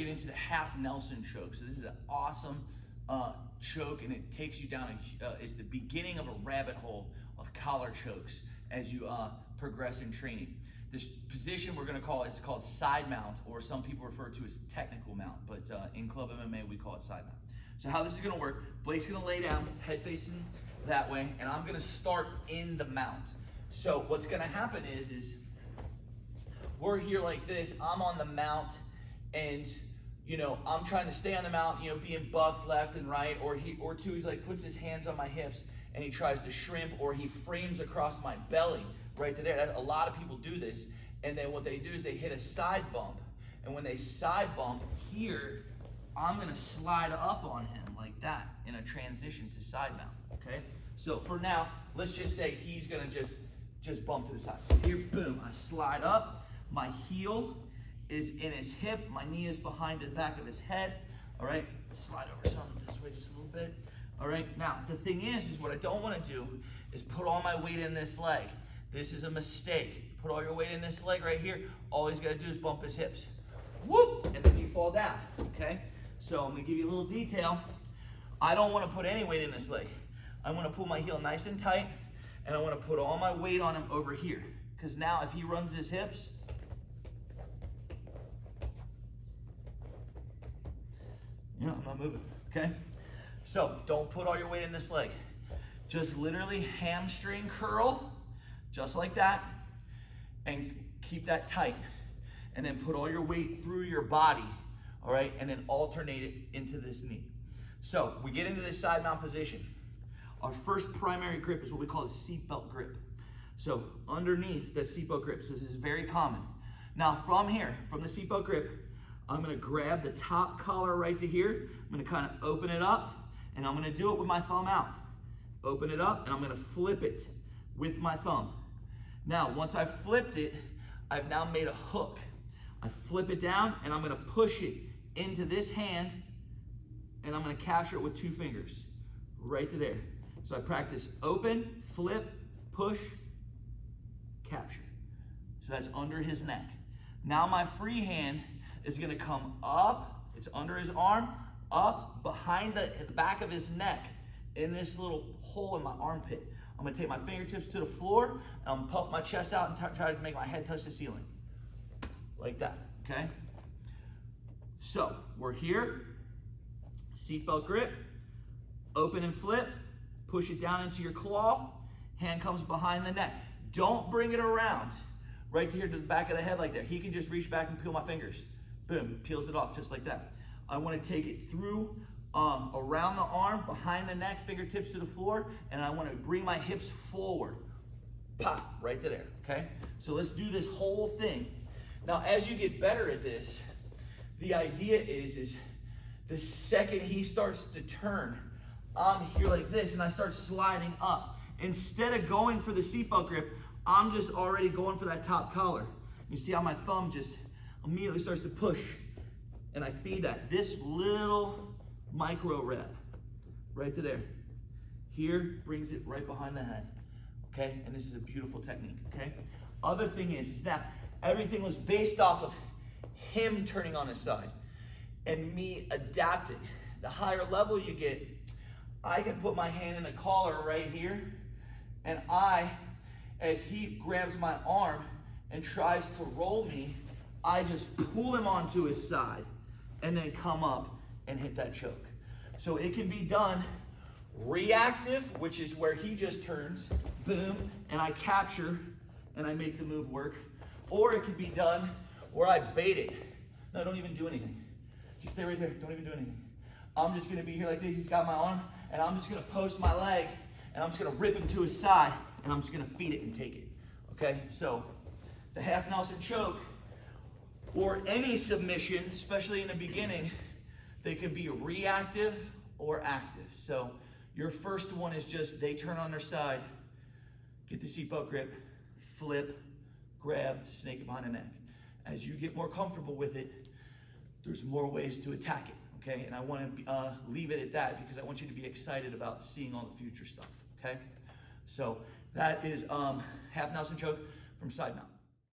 get into the half Nelson choke. So this is an awesome choke, and it takes you down, it's the beginning of a rabbit hole of collar chokes as you progress in training. This position we're gonna call, it's called side mount, or some people refer to as technical mount, but in Club MMA we call it side mount. So how this is gonna work, Blake's gonna lay down, head facing that way, and I'm gonna start in the mount. So what's gonna happen is we're here like this, I'm on the mount, and you know, I'm trying to stay on the mount, you know, being bucked left and right, or he's like puts his hands on my hips and he tries to shrimp, or he frames across my belly right to there. A lot of people do this, and then what they do is they hit a side bump, and when they side bump here, I'm gonna slide up on him like that in a transition to side mount, okay? So for now, let's just say he's gonna just bump to the side. Here, boom, I slide up, my heel is in his hip, my knee is behind the back of his head, all right? Slide over some this way just a little bit, all right? Now, the thing is what I don't wanna do is put all my weight in this leg. This is a mistake. Put all your weight in this leg right here, all he's gotta do is bump his hips. Whoop, and then you fall down, okay? So I'm gonna give you a little detail. I don't wanna put any weight in this leg. I wanna pull my heel nice and tight, and I wanna put all my weight on him over here. Because now if he runs his hips, I'm not moving, okay? So don't put all your weight in this leg. Just literally hamstring curl, just like that, and keep that tight. And then put all your weight through your body, all right? And then alternate it into this knee. So we get into this side mount position. Our first primary grip is what we call a seatbelt grip. So underneath the seatbelt grip, so this is very common. Now from here, from the seatbelt grip, I'm gonna grab the top collar right to here. I'm gonna kind of open it up, and I'm gonna do it with my thumb out. Open it up, and I'm gonna flip it with my thumb. Now, once I've flipped it, I've now made a hook. I flip it down, and I'm gonna push it into this hand, and I'm gonna capture it with 2 fingers, right to there. So I practice open, flip, push, capture. So that's under his neck. Now my free hand is gonna come up, it's under his arm, up behind the back of his neck in this little hole in my armpit. I'm gonna take my fingertips to the floor, and I'm gonna puff my chest out and try to make my head touch the ceiling. Like that, okay? So we're here, seatbelt grip, open and flip, push it down into your claw, hand comes behind the neck. Don't bring it around right to here to the back of the head like that. He can just reach back and peel my fingers. Boom, peels it off just like that. I wanna take it through, around the arm, behind the neck, fingertips to the floor, and I wanna bring my hips forward. Pop, right to there, okay? So let's do this whole thing. Now, as you get better at this, the idea is the second he starts to turn, I'm here like this, and I start sliding up. Instead of going for the seatbelt grip, I'm just already going for that top collar. You see how my thumb just immediately starts to push, and I feed that. This little micro rep, right to there. Here, brings it right behind the head, okay? And this is a beautiful technique, okay? Other thing is that everything was based off of him turning on his side and me adapting. The higher level you get, I can put my hand in the collar right here, and as he grabs my arm and tries to roll me, I just pull him onto his side and then come up and hit that choke. So it can be done reactive, which is where he just turns, boom, and I capture and I make the move work. Or it could be done where I bait it. No, don't even do anything. Just stay right there, don't even do anything. I'm just gonna be here like this, he's got my arm, and I'm just gonna post my leg, and I'm just gonna rip him to his side, and I'm just gonna feed it and take it, okay? So, the half Nelson choke, or any submission, especially in the beginning, they can be reactive or active. So, your first one is just, they turn on their side, get the seatbelt grip, flip, grab, snake it behind the neck. As you get more comfortable with it, there's more ways to attack it, okay? And I want to leave it at that because I want you to be excited about seeing all the future stuff, okay? So that is half Nelson choke from side mount.